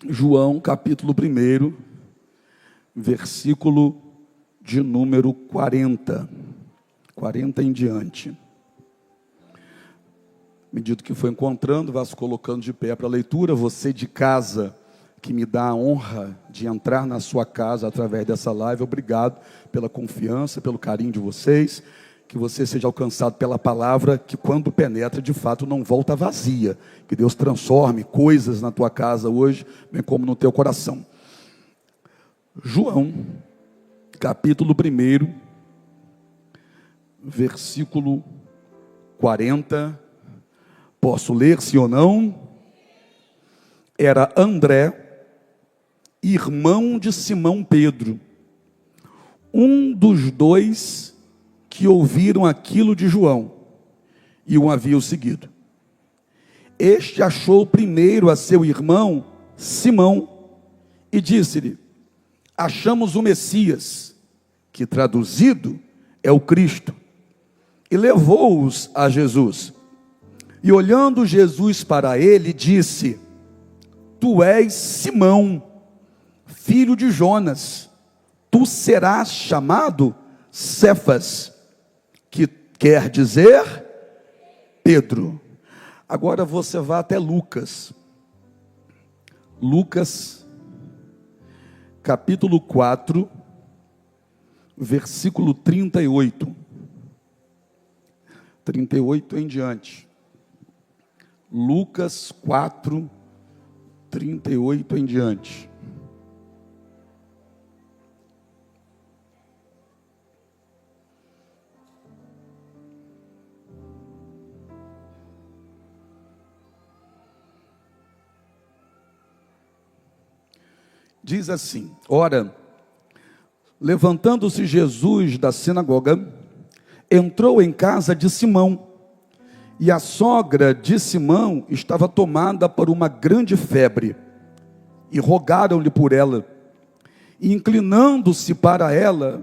João, capítulo 1, versículo de número 40. 40 em diante. À medida que for encontrando, vá se colocando de pé para a leitura. Você de casa, que me dá a honra de entrar na sua casa através dessa live, obrigado pela confiança, pelo carinho de vocês. Que você seja alcançado pela palavra, que quando penetra, de fato, não volta vazia. Que Deus transforme coisas na tua casa hoje, bem como no teu coração. João, capítulo 1, versículo 40. Posso ler, sim ou não? Era André, irmão de Simão Pedro, um dos dois que ouviram aquilo de João e o haviam seguido. Este achou primeiro a seu irmão Simão e disse-lhe: achamos o Messias, que traduzido é o Cristo. E levou-os a Jesus. E olhando Jesus para ele, disse: tu és Simão, filho de Jonas, tu serás chamado Cefas, que quer dizer Pedro. Agora você vai até Lucas. Lucas, capítulo 4, versículo 38. 38 em diante. Lucas 4, 38 em diante. Diz assim: ora, levantando-se Jesus da sinagoga, entrou em casa de Simão, e a sogra de Simão estava tomada por uma grande febre, e rogaram-lhe por ela, e inclinando-se para ela,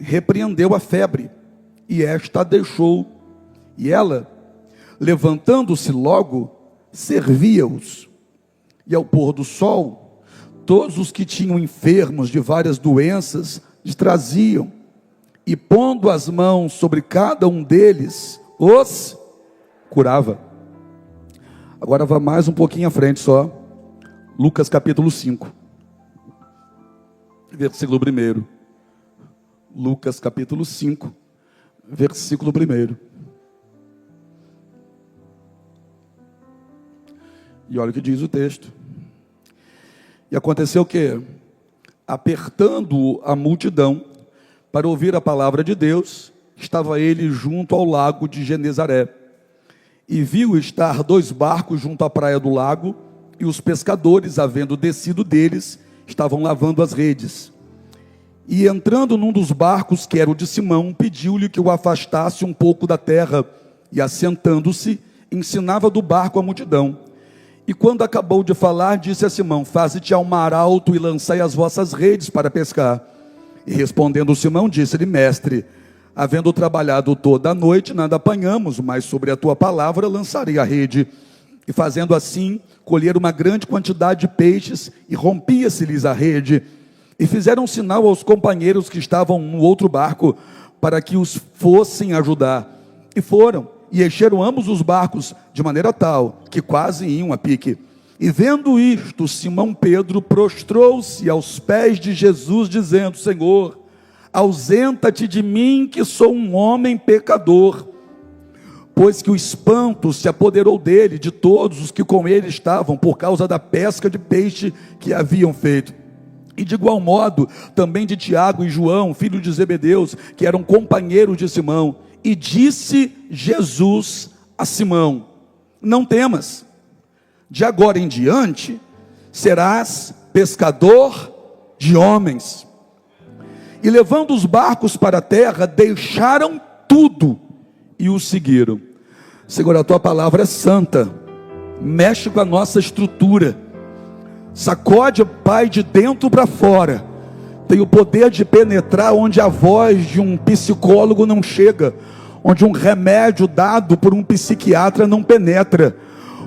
repreendeu a febre, e esta a deixou, e ela, levantando-se logo, servia-os. E ao pôr do sol, todos os que tinham enfermos de várias doenças lhes traziam, e pondo as mãos sobre cada um deles, os curava. Agora vá mais um pouquinho à frente só. Lucas capítulo 5, versículo 1. Lucas capítulo 5, versículo 1. E olha o que diz o texto. E aconteceu o quê? Apertando a multidão para ouvir a palavra de Deus, estava ele junto ao lago de Genezaré. E viu estar 2 barcos junto à praia do lago, e os pescadores, havendo descido deles, estavam lavando as redes. E entrando num dos barcos, que era o de Simão, pediu-lhe que o afastasse um pouco da terra, e assentando-se, ensinava do barco a multidão. E quando acabou de falar, disse a Simão: faze-te ao mar alto e lançai as vossas redes para pescar. E respondendo Simão, disse-lhe: mestre, havendo trabalhado toda a noite, nada apanhamos, mas sobre a tua palavra lançarei a rede. E fazendo assim, colheram uma grande quantidade de peixes, e rompia-se-lhes a rede. E fizeram sinal aos companheiros que estavam no outro barco, para que os fossem ajudar. E foram, e encheram ambos os barcos, de maneira tal, que quase iam a pique. E vendo isto, Simão Pedro prostrou-se aos pés de Jesus, dizendo: Senhor, ausenta-te de mim, que sou um homem pecador. Pois que o espanto se apoderou dele, de todos os que com ele estavam, por causa da pesca de peixe que haviam feito. E de igual modo, também de Tiago e João, filho de Zebedeus, que eram companheiros de Simão. E disse Jesus a Simão: não temas, de agora em diante serás pescador de homens. E levando os barcos para a terra, deixaram tudo e o seguiram. Senhor, a tua palavra é santa, mexe com a nossa estrutura, sacode, Pai, de dentro para fora. Tem o poder de penetrar onde a voz de um psicólogo não chega, onde um remédio dado por um psiquiatra não penetra,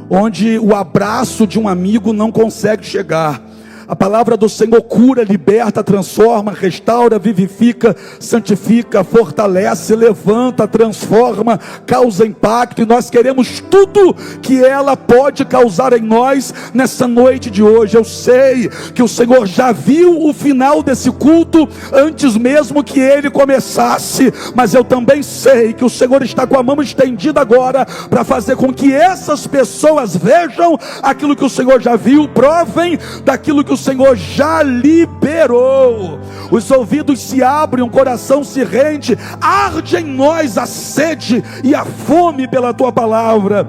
onde o abraço de um amigo não consegue chegar. A palavra do Senhor cura, liberta, transforma, restaura, vivifica, santifica, fortalece, levanta, transforma, causa impacto. E nós queremos tudo que ela pode causar em nós nessa noite de hoje. Eu sei que o Senhor já viu o final desse culto antes mesmo que ele começasse, mas eu também sei que o Senhor está com a mão estendida agora para fazer com que essas pessoas vejam aquilo que o Senhor já viu, provem daquilo que o Senhor já liberou. Os ouvidos se abrem, o coração se rende, arde em nós a sede e a fome pela tua palavra.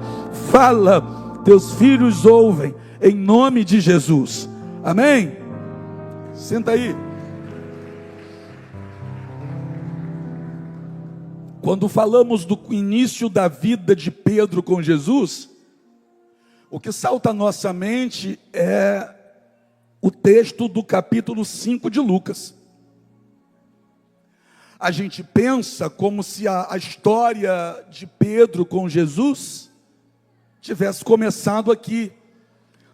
Fala, teus filhos ouvem, em nome de Jesus. Amém? Senta aí. Quando falamos do início da vida de Pedro com Jesus, o que salta à nossa mente é o texto do capítulo 5 de Lucas. A gente pensa como se a história de Pedro com Jesus tivesse começado aqui,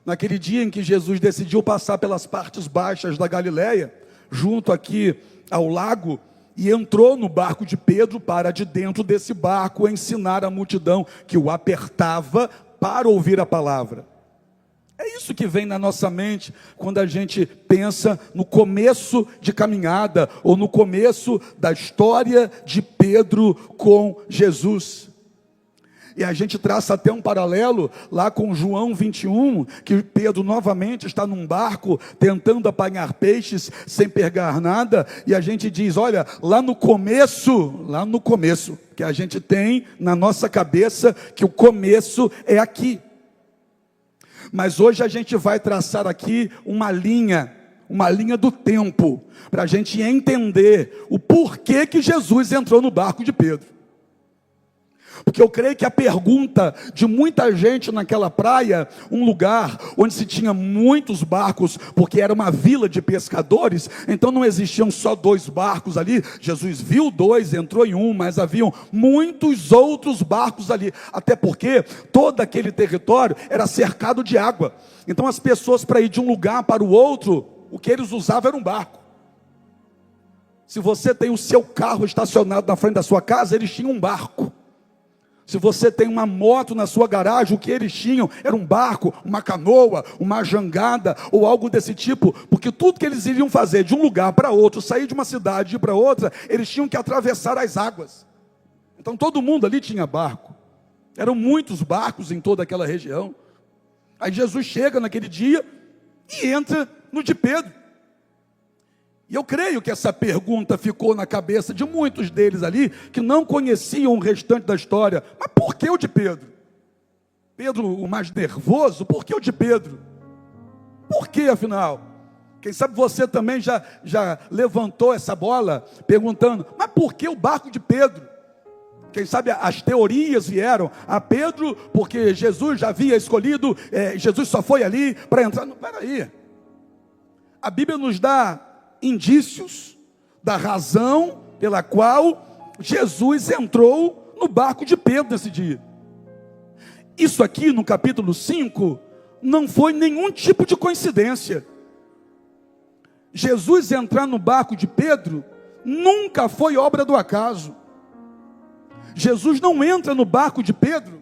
naquele dia em que Jesus decidiu passar pelas partes baixas da Galileia, junto aqui ao lago, e entrou no barco de Pedro para de dentro desse barco ensinar a multidão que o apertava para ouvir a palavra. É isso que vem na nossa mente quando a gente pensa no começo de caminhada, ou no começo da história de Pedro com Jesus. E a gente traça até um paralelo lá com João 21, que Pedro novamente está num barco tentando apanhar peixes sem pegar nada, e a gente diz, olha, lá no começo, que a gente tem na nossa cabeça que o começo é aqui. Mas hoje a gente vai traçar aqui uma linha do tempo, para a gente entender o porquê que Jesus entrou no barco de Pedro. Porque eu creio que a pergunta de muita gente naquela praia, um lugar onde se tinha muitos barcos, porque era uma vila de pescadores, então não existiam só 2 barcos ali. Jesus viu 2, entrou em um, mas haviam muitos outros barcos ali, até porque todo aquele território era cercado de água. Então as pessoas, para ir de um lugar para o outro, o que eles usavam era um barco. Se você tem o seu carro estacionado na frente da sua casa, eles tinham um barco. Se você tem uma moto na sua garagem, o que eles tinham era um barco, uma canoa, uma jangada ou algo desse tipo, porque tudo que eles iriam fazer de um lugar para outro, sair de uma cidade para outra, eles tinham que atravessar as águas. Então todo mundo ali tinha barco, eram muitos barcos em toda aquela região. Aí Jesus chega naquele dia e entra no de Pedro. E eu creio que essa pergunta ficou na cabeça de muitos deles ali, que não conheciam o restante da história. Mas por que o de Pedro? Pedro o mais nervoso, por que o de Pedro? Por que afinal? Quem sabe você também já levantou essa bola, perguntando, mas por que o barco de Pedro? Quem sabe as teorias vieram a Pedro, porque Jesus já havia escolhido, Jesus só foi ali para entrar. Não, peraí, a Bíblia nos dá indícios da razão pela qual Jesus entrou no barco de Pedro nesse dia. Isso aqui no capítulo 5 não foi nenhum tipo de coincidência. Jesus entrar no barco de Pedro nunca foi obra do acaso. Jesus não entra no barco de Pedro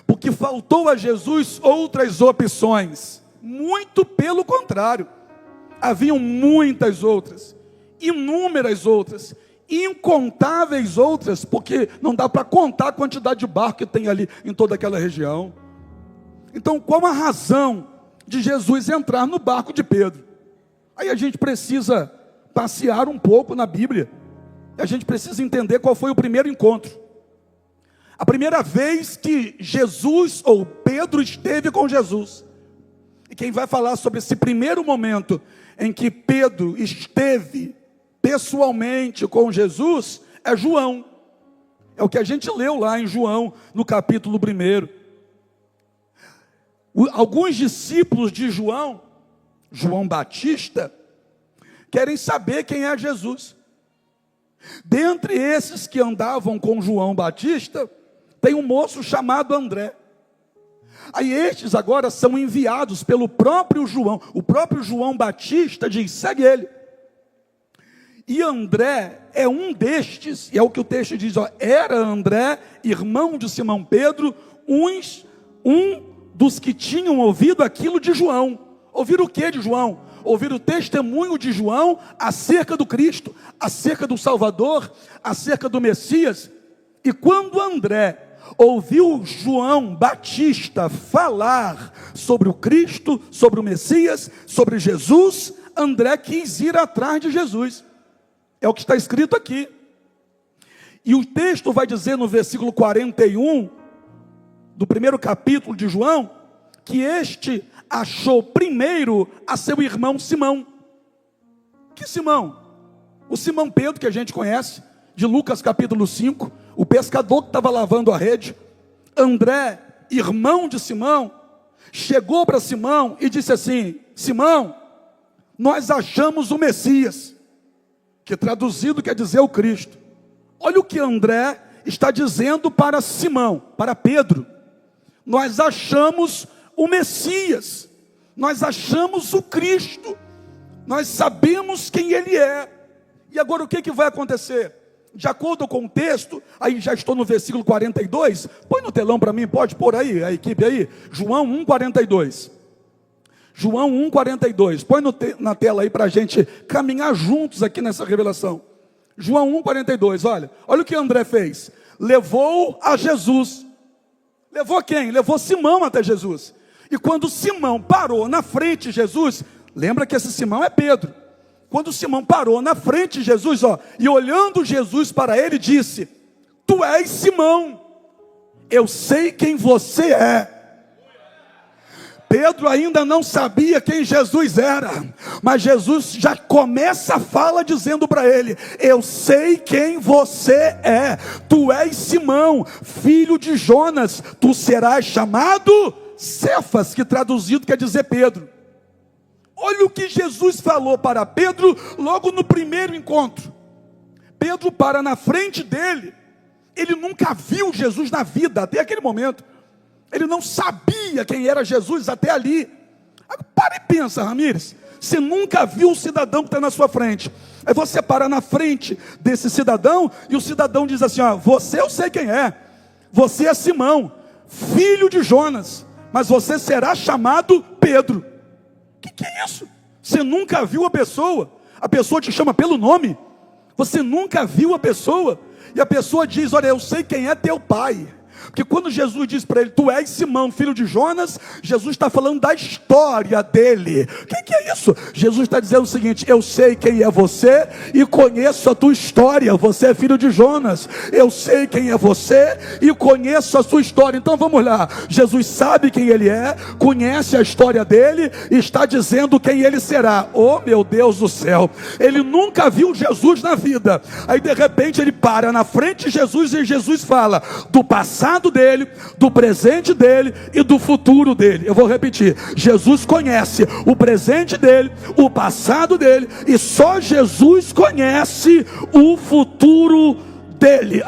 porque faltou a Jesus outras opções. Muito pelo contrário. Haviam muitas outras, inúmeras outras, incontáveis outras, porque não dá para contar a quantidade de barco que tem ali em toda aquela região. Então, qual a razão de Jesus entrar no barco de Pedro? Aí a gente precisa passear um pouco na Bíblia, a gente precisa entender qual foi o primeiro encontro. A primeira vez que Jesus ou Pedro esteve com Jesus. E quem vai falar sobre esse primeiro momento em que Pedro esteve pessoalmente com Jesus é João. É o que a gente leu lá em João, no capítulo 1. Alguns discípulos de João Batista, querem saber quem é Jesus. Dentre esses que andavam com João Batista, tem um moço chamado André. Aí estes agora são enviados pelo próprio João. O próprio João Batista diz: segue ele. E André é um destes, e é o que o texto diz, ó, era André, irmão de Simão Pedro, um dos que tinham ouvido aquilo de João. Ouviram o que de João? Ouviram o testemunho de João acerca do Cristo, acerca do Salvador, acerca do Messias. E quando André ouviu João Batista falar sobre o Cristo, sobre o Messias, sobre Jesus, André quis ir atrás de Jesus. É o que está escrito aqui. E o texto vai dizer no versículo 41, do primeiro capítulo de João, que este achou primeiro a seu irmão Simão. Que Simão? O Simão Pedro, que a gente conhece, de Lucas capítulo 5, o pescador que estava lavando a rede. André, irmão de Simão, chegou para Simão e disse assim: Simão, nós achamos o Messias, que traduzido quer dizer o Cristo. Olha o que André está dizendo para Simão, para Pedro: nós achamos o Messias, nós achamos o Cristo, nós sabemos quem ele é. E agora o que vai acontecer? De acordo com o texto, aí já estou no versículo 42, põe no telão para mim, pode pôr aí, a equipe aí, João 1,42. João 1,42, põe na tela aí para a gente caminhar juntos aqui nessa revelação. João 1,42, olha o que André fez. Levou a Jesus. Levou quem? Levou Simão até Jesus. E quando Simão parou na frente de Jesus, lembra que esse Simão é Pedro. Quando Simão parou na frente de Jesus, e olhando Jesus para ele, disse: tu és Simão, eu sei quem você é. Pedro ainda não sabia quem Jesus era, mas Jesus já começa a fala dizendo para ele: eu sei quem você é, tu és Simão, filho de Jonas, tu serás chamado Cefas, que traduzido quer dizer Pedro. Olha o que Jesus falou para Pedro logo no primeiro encontro. Pedro para na frente dele, ele nunca viu Jesus na vida até aquele momento. Ele não sabia quem era Jesus até ali. Para e pensa, Ramires. Você nunca viu o cidadão que está na sua frente. Aí você para na frente desse cidadão, e o cidadão diz assim: você eu sei quem é. Você é Simão, filho de Jonas, mas você será chamado Pedro. O que é isso? Você nunca viu a pessoa te chama pelo nome. Você nunca viu a pessoa, e a pessoa diz: olha, eu sei quem é teu pai. Porque quando Jesus diz para ele: tu és Simão, filho de Jonas, Jesus está falando da história dele. O que é isso? Jesus está dizendo o seguinte: eu sei quem é você e conheço a tua história. Você é filho de Jonas. Eu sei quem é você e conheço a sua história. Então vamos lá. Jesus sabe quem ele é, conhece a história dele e está dizendo quem ele será. Oh meu Deus do céu, ele nunca viu Jesus na vida. Aí de repente ele para na frente de Jesus e Jesus fala do passado dele, do presente dele e do futuro dele. Eu vou repetir: Jesus conhece o presente dele, o passado dele, e só Jesus conhece o futuro dele.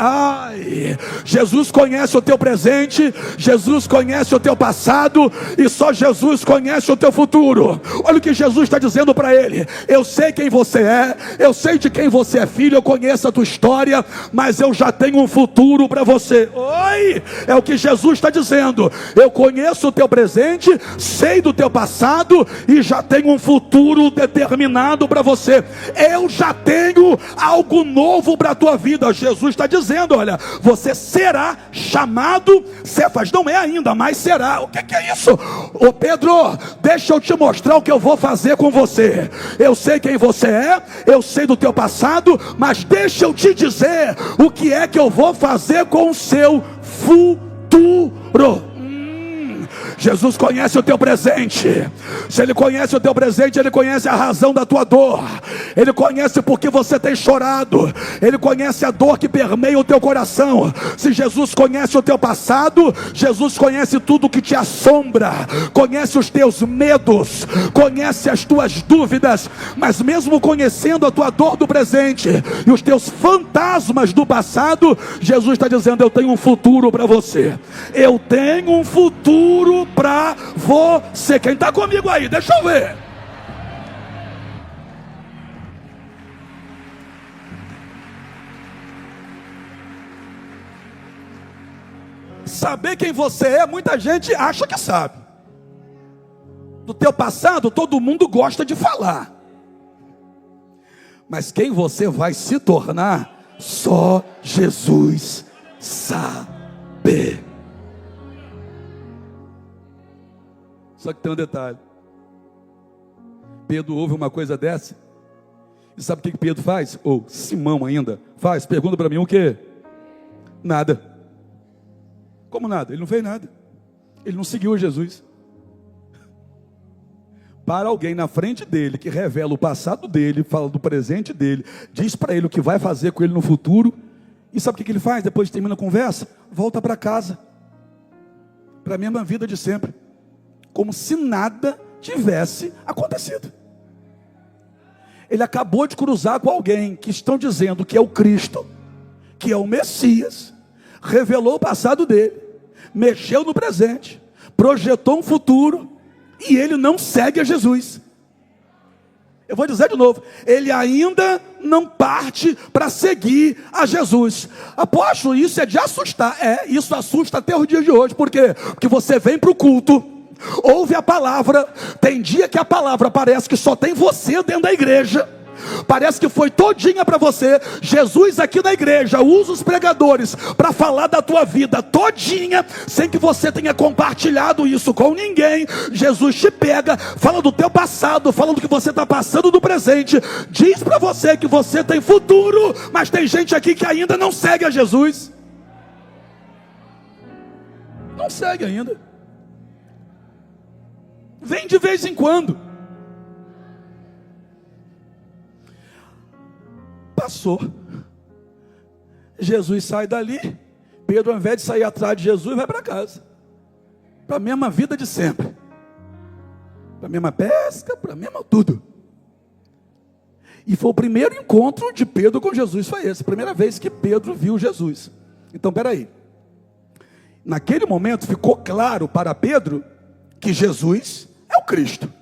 Jesus conhece o teu presente, Jesus conhece o teu passado, e só Jesus conhece o teu futuro. Olha o que Jesus está dizendo para ele: eu sei quem você é, eu sei de quem você é filho, eu conheço a tua história, mas eu já tenho um futuro para você. É o que Jesus está dizendo: eu conheço o teu presente, sei do teu passado e já tenho um futuro determinado para você. Eu já tenho algo novo para a tua vida. Jesus está dizendo: olha, você será chamado Cefas. Não é ainda, mas será. O que é isso? Ô Pedro, deixa eu te mostrar o que eu vou fazer com você. Eu sei quem você é, eu sei do teu passado, mas deixa eu te dizer o que é que eu vou fazer com o seu futuro. Jesus conhece o teu presente. Se ele conhece o teu presente, ele conhece a razão da tua dor. Ele conhece porque você tem chorado. Ele conhece a dor que permeia o teu coração. Se Jesus conhece o teu passado, Jesus conhece tudo que te assombra, conhece os teus medos, conhece as tuas dúvidas. Mas mesmo conhecendo a tua dor do presente e os teus fantasmas do passado, Jesus está dizendo: eu tenho um futuro para você. Eu tenho um futuro para você. Quem está comigo aí? Deixa eu ver. Saber quem você é, muita gente acha que sabe. Do teu passado, todo mundo gosta de falar. Mas quem você vai se tornar, só Jesus sabe. Só que tem um detalhe. Pedro ouve uma coisa dessa. E sabe o que Pedro faz? Ou Simão ainda faz? Pergunta para mim o quê? Nada. Como nada? Ele não fez nada. Ele não seguiu Jesus. Para alguém na frente dele, que revela o passado dele, fala do presente dele, diz para ele o que vai fazer com ele no futuro. E sabe o que ele faz? Depois que termina a conversa, volta para casa. Para a mesma vida de sempre. Como se nada tivesse acontecido. Ele acabou de cruzar com alguém que estão dizendo que é o Cristo, que é o Messias, revelou o passado dele, mexeu no presente, projetou um futuro, e ele não segue a Jesus. Eu vou dizer de novo, ele ainda não parte para seguir a Jesus. Apóstolo, isso é de assustar. Isso assusta até os dias de hoje. Por quê? Porque você vem para o culto, ouve a palavra, tem dia que a palavra parece que só tem você dentro da igreja, parece que foi todinha para você. Jesus aqui na igreja usa os pregadores para falar da tua vida todinha, sem que você tenha compartilhado isso com ninguém. Jesus te pega, fala do teu passado, fala do que você está passando no presente, diz para você que você tem futuro, mas tem gente aqui que ainda não segue a Jesus. Não segue ainda. Vem de vez em quando. Passou. Jesus sai dali. Pedro, ao invés de sair atrás de Jesus, vai para casa. Para a mesma vida de sempre. Para a mesma pesca, para a mesma tudo. E foi o primeiro encontro de Pedro com Jesus, foi esse. A primeira vez que Pedro viu Jesus. Então, peraí. Naquele momento ficou claro para Pedro que Jesus é o Cristo.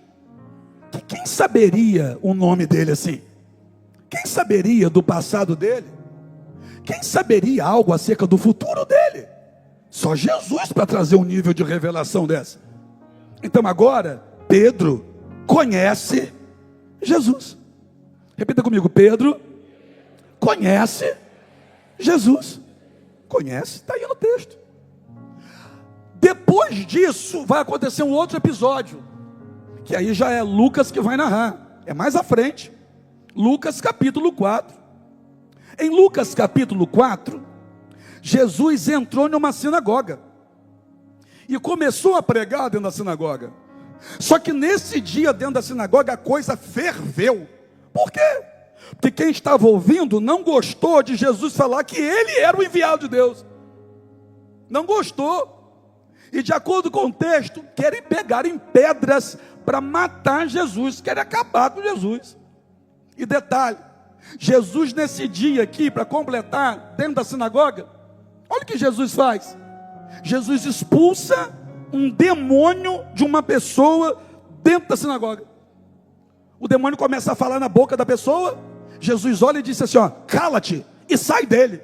Que quem saberia o nome dele assim? Quem saberia do passado dele? Quem saberia algo acerca do futuro dele? Só Jesus para trazer um nível de revelação dessa. Então agora, Pedro conhece Jesus. Repita comigo, Pedro conhece Jesus. Conhece, está aí no texto. Depois disso, vai acontecer um outro episódio, que aí já é Lucas que vai narrar. É mais à frente. Lucas capítulo 4. Em Lucas capítulo 4, Jesus entrou numa sinagoga e começou a pregar dentro da sinagoga. Só que nesse dia dentro da sinagoga a coisa ferveu. Por quê? Porque quem estava ouvindo não gostou de Jesus falar que ele era o enviado de Deus. Não gostou. E de acordo com o texto, querem pegar em pedras para matar Jesus, querem acabar com Jesus. E detalhe, Jesus nesse dia aqui, para completar, dentro da sinagoga, olha o que Jesus faz. Jesus expulsa um demônio de uma pessoa dentro da sinagoga. O demônio começa a falar na boca da pessoa. Jesus olha e disse assim, ó, cala-te e sai dele.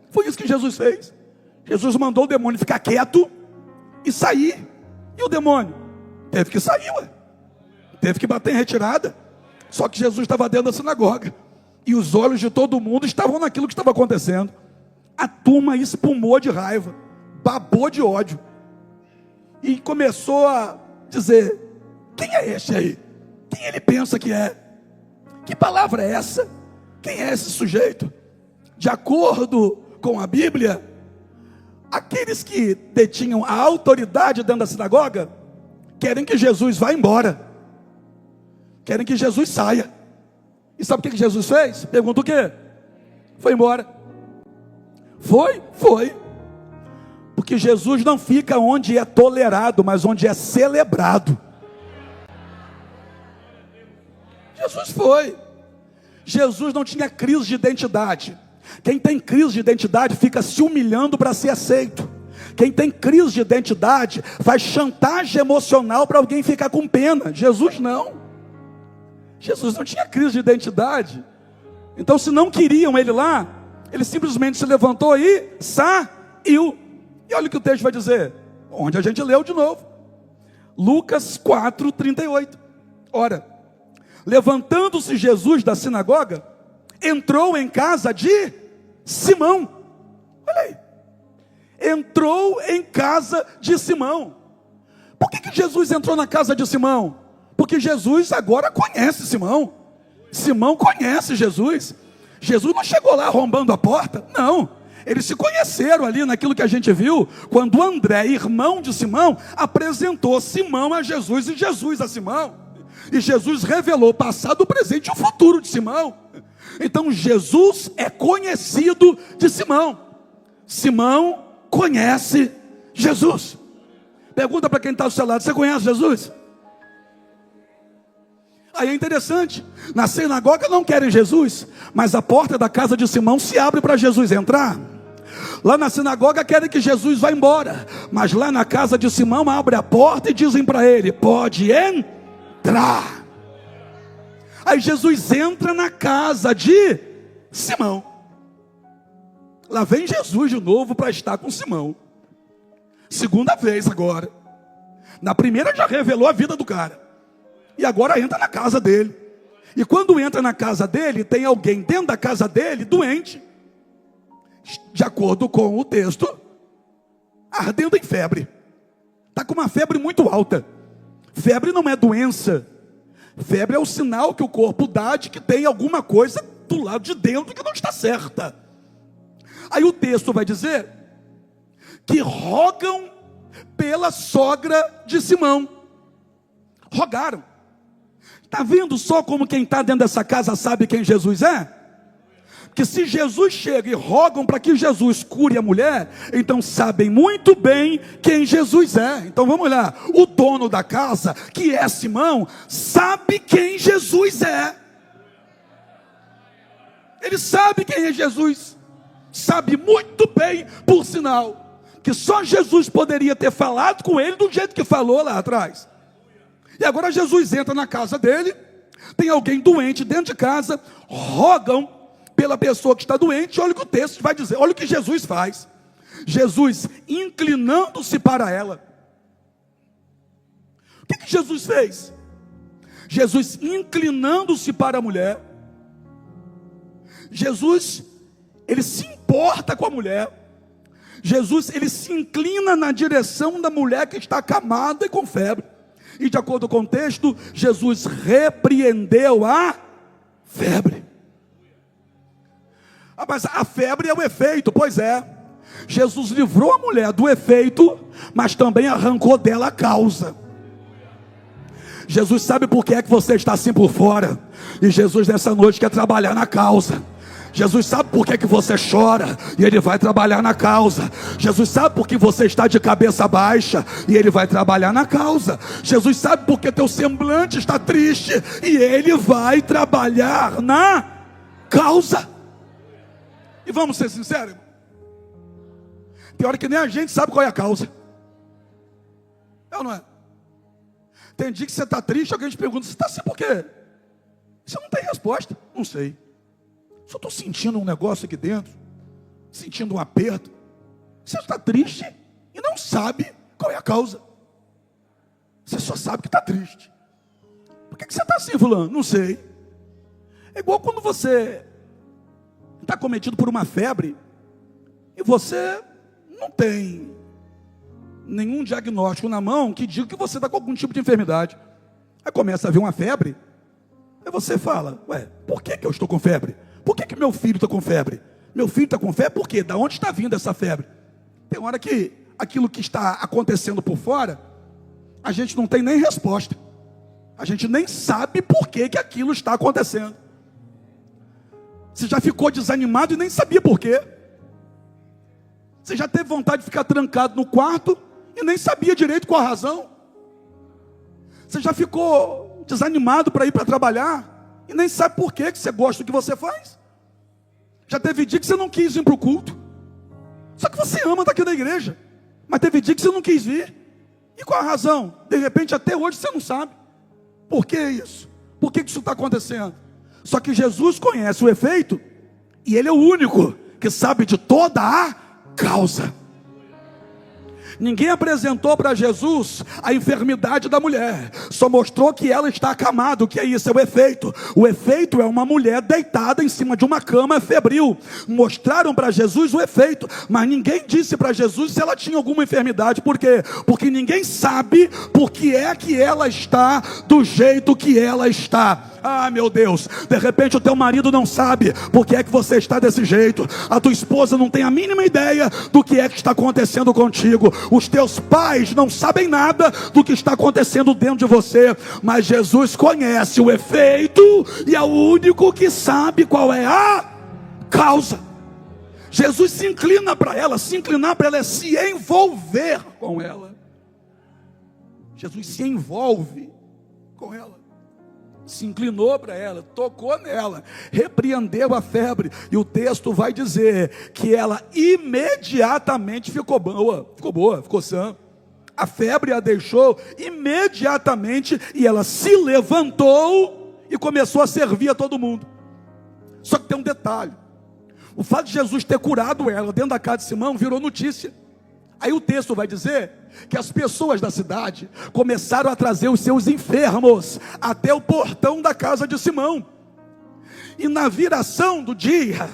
Foi isso que Jesus fez. Jesus mandou o demônio ficar quieto e sair. E o demônio teve que sair, teve que bater em retirada. Só que Jesus estava dentro da sinagoga e os olhos de todo mundo estavam naquilo que estava acontecendo. A turma espumou de raiva, babou de ódio e começou a dizer, quem é este aí? Quem ele pensa que é? Que palavra é essa? Quem é esse sujeito? De acordo com a Bíblia, aqueles que detinham a autoridade dentro da sinagoga querem que Jesus vá embora, querem que Jesus saia. E sabe o que Jesus fez? Pergunta o quê? Foi embora. Foi? Porque Jesus não fica onde é tolerado, mas onde é celebrado. Jesus foi. Jesus não tinha crise de identidade. Quem tem crise de identidade fica se humilhando para ser aceito, Quem tem crise de identidade faz chantagem emocional para alguém ficar com pena. Jesus não. Jesus não tinha crise de identidade. Então, se não queriam ele lá, ele simplesmente se levantou e saiu. E olha o que o texto vai dizer, onde a gente leu de novo. Lucas 4:38. Ora, levantando-se Jesus da sinagoga, entrou em casa de Simão. Olha aí. Entrou em casa de Simão. Por que Jesus entrou na casa de Simão? Porque Jesus agora conhece Simão. Simão conhece Jesus. Jesus não chegou lá arrombando a porta, não. Eles se conheceram ali naquilo que a gente viu, quando André, irmão de Simão, apresentou Simão a Jesus e Jesus a Simão. E Jesus revelou o passado, o presente e o futuro de Simão. Então Jesus é conhecido de Simão. Simão conhece Jesus. Pergunta para quem está do seu lado: você conhece Jesus? Aí é interessante, na sinagoga não querem Jesus, mas a porta da casa de Simão se abre para Jesus entrar. Lá na sinagoga querem que Jesus vá embora, mas lá na casa de Simão abre a porta e dizem para ele: pode entrar. Aí Jesus entra na casa de Simão. Lá vem Jesus de novo para estar com Simão. Segunda vez agora. Na primeira já revelou a vida do cara. E agora entra na casa dele. E quando entra na casa dele, tem alguém dentro da casa dele doente. De acordo com o texto, ardendo em febre. Está com uma febre muito alta. Febre não é doença. Febre é o sinal que o corpo dá de que tem alguma coisa do lado de dentro que não está certa. Aí o texto vai dizer que rogam pela sogra de Simão. Rogaram. Está vendo só como quem está dentro dessa casa sabe quem Jesus é? Que se Jesus chega e rogam para que Jesus cure a mulher, então sabem muito bem quem Jesus é. Então vamos olhar, o dono da casa, que é Simão, sabe quem Jesus é. Ele sabe quem é Jesus. Sabe muito bem, por sinal, que só Jesus poderia ter falado com ele do jeito que falou lá atrás. E agora Jesus entra na casa dele, tem alguém doente dentro de casa, rogam pela pessoa que está doente. Olha o que o texto vai dizer, olha o que Jesus faz. Jesus inclinando-se para ela. O que Jesus fez? Jesus inclinando-se para a mulher. Jesus, ele se importa com a mulher. Jesus, ele se inclina na direção da mulher que está acamada e com febre. E de acordo com o texto, Jesus repreendeu a febre. Ah, mas a febre é o efeito. Pois é, Jesus livrou a mulher do efeito, mas também arrancou dela a causa. Jesus sabe por que é que você está assim por fora. E Jesus nessa noite quer trabalhar na causa. Jesus sabe por que você chora, e Ele vai trabalhar na causa. Jesus sabe por que você está de cabeça baixa, e Ele vai trabalhar na causa. Jesus sabe por que teu semblante está triste, e Ele vai trabalhar na causa. E vamos ser sinceros, tem hora que nem a gente sabe qual é a causa. É ou não é? Tem dia que você está triste, alguém te pergunta: você está assim por quê? Você não tem resposta. Não sei. Só estou sentindo um negócio aqui dentro, sentindo um aperto. Você está triste e não sabe qual é a causa. Você só sabe que está triste. Por que você está assim, fulano? Não sei. É igual quando você está cometido por uma febre e você não tem nenhum diagnóstico na mão que diga que você está com algum tipo de enfermidade. Aí começa a vir uma febre, aí você fala: ué, por que eu estou com febre? Por que meu filho está com febre? Meu filho está com febre por quê? Da onde está vindo essa febre? Tem hora que aquilo que está acontecendo por fora, a gente não tem nem resposta. A gente nem sabe por que aquilo está acontecendo. Você já ficou desanimado e nem sabia por quê. Você já teve vontade de ficar trancado no quarto e nem sabia direito qual a razão. Você já ficou desanimado para ir para trabalhar e nem sabe por que você gosta do que você faz. Já teve dia que você não quis ir para o culto, só que você ama estar aqui na igreja, Mas teve dia que você não quis vir. E qual a razão? De repente, até hoje você não sabe. Por que isso? Por que isso está acontecendo? Só que Jesus conhece o efeito, e Ele é o único que sabe de toda a causa. Ninguém apresentou para Jesus a enfermidade da mulher, só mostrou que ela está acamada. O que é isso? É o efeito. O efeito é uma mulher deitada em cima de uma cama febril. Mostraram para Jesus o efeito, mas ninguém disse para Jesus se ela tinha alguma enfermidade. Por quê? Porque ninguém sabe por que é que ela está do jeito que ela está. Ah, meu Deus, de repente o teu marido não sabe por que é que você está desse jeito. A tua esposa não tem a mínima ideia do que é que está acontecendo contigo. Os teus pais não sabem nada do que está acontecendo dentro de você. Mas Jesus conhece o efeito e é o único que sabe qual é a causa. Jesus se inclina para ela. Se inclinar para ela é se envolver com ela. Jesus se envolve com ela. Se inclinou para ela, tocou nela, repreendeu a febre, e o texto vai dizer que ela imediatamente ficou boa, ficou sã. A febre a deixou imediatamente, e ela se levantou e começou a servir a todo mundo. Só que tem um detalhe: o fato de Jesus ter curado ela dentro da casa de Simão virou notícia. Aí o texto vai dizer que as pessoas da cidade começaram a trazer os seus enfermos até o portão da casa de Simão. E na viração do dia,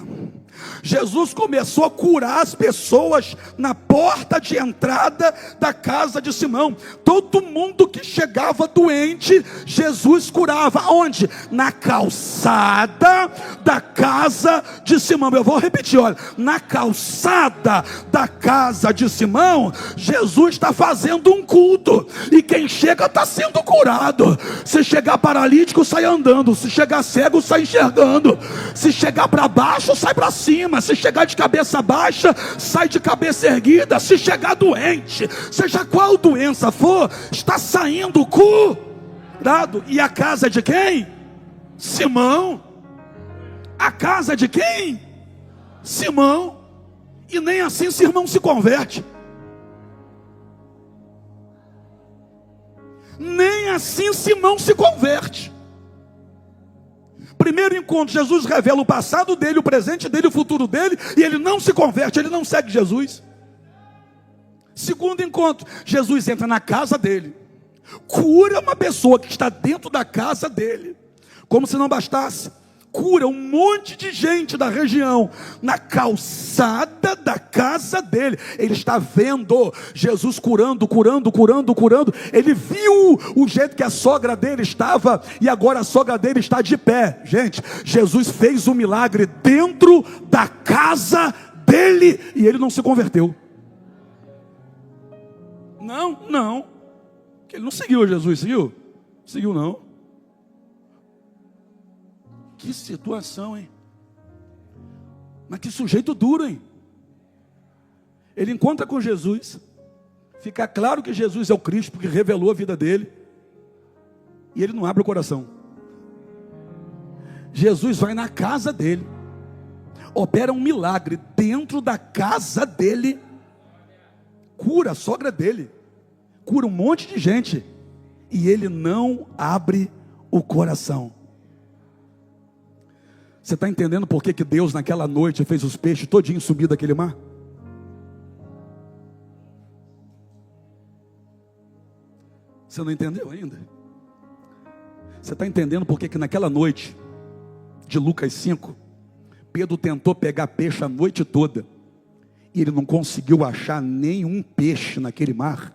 Jesus começou a curar as pessoas na porta de entrada da casa de Simão. Todo mundo que chegava doente, Jesus curava. Onde? Na calçada da casa de Simão. Eu vou repetir, olha. Na calçada da casa de Simão, Jesus está fazendo um culto. E quem chega está sendo curado. Se chegar paralítico, sai andando. Se chegar cego, sai enxergando. Se chegar para baixo, sai para cima. Se chegar de cabeça baixa, sai de cabeça erguida. Se chegar doente, seja qual doença for, está saindo curado. E a casa de quem? Simão. A casa de quem? Simão. E nem assim Simão se converte. Nem assim Simão se converte. Primeiro encontro, Jesus revela o passado dele, o presente dele, o futuro dele, e ele não se converte, ele não segue Jesus. Segundo encontro, Jesus entra na casa dele, cura uma pessoa que está dentro da casa dele. Como se não bastasse, cura um monte de gente da região, na calçada da casa dele. Ele está vendo Jesus curando. Ele viu o jeito que a sogra dele estava, e agora a sogra dele está de pé. Gente, Jesus fez um milagre dentro da casa dele, e ele não se converteu. Não, ele não seguiu Jesus, seguiu? Seguiu não. Que situação, hein? Mas que sujeito duro, hein? Ele encontra com Jesus, fica claro que Jesus é o Cristo, porque revelou a vida dele, e ele não abre o coração. Jesus vai na casa dele, opera um milagre dentro da casa dele, cura a sogra dele, cura um monte de gente, e ele não abre o coração. Você está entendendo por que Deus naquela noite fez os peixes todinhos subir daquele mar? Você não entendeu ainda? Você está entendendo por que naquela noite de Lucas 5, Pedro tentou pegar peixe a noite toda, e ele não conseguiu achar nenhum peixe naquele mar?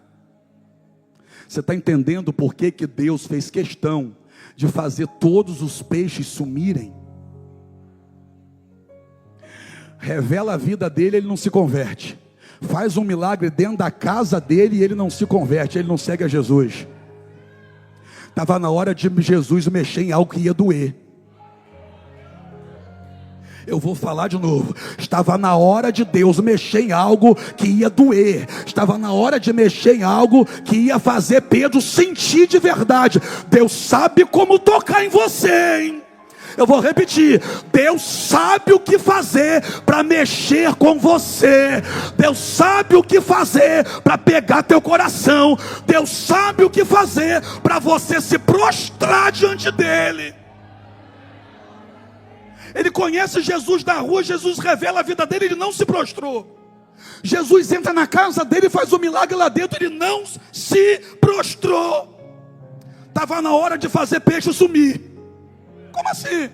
Você está entendendo por que Deus fez questão de fazer todos os peixes sumirem? Revela a vida dele, ele não se converte. Faz um milagre dentro da casa dele e ele não se converte, ele não segue a Jesus. Estava na hora de Jesus mexer em algo que ia doer. Eu vou falar de novo. Estava na hora de Deus mexer em algo que ia doer. Estava na hora de mexer em algo que ia fazer Pedro sentir de verdade. Deus sabe como tocar em você, hein? Eu vou repetir: Deus sabe o que fazer para mexer com você. Deus sabe o que fazer para pegar teu coração. Deus sabe o que fazer para você se prostrar diante dele. Ele conhece Jesus da rua, Jesus revela a vida dele, ele não se prostrou. Jesus entra na casa dele e faz um milagre lá dentro, ele não se prostrou. Estava na hora de fazer peixe sumir. Como assim?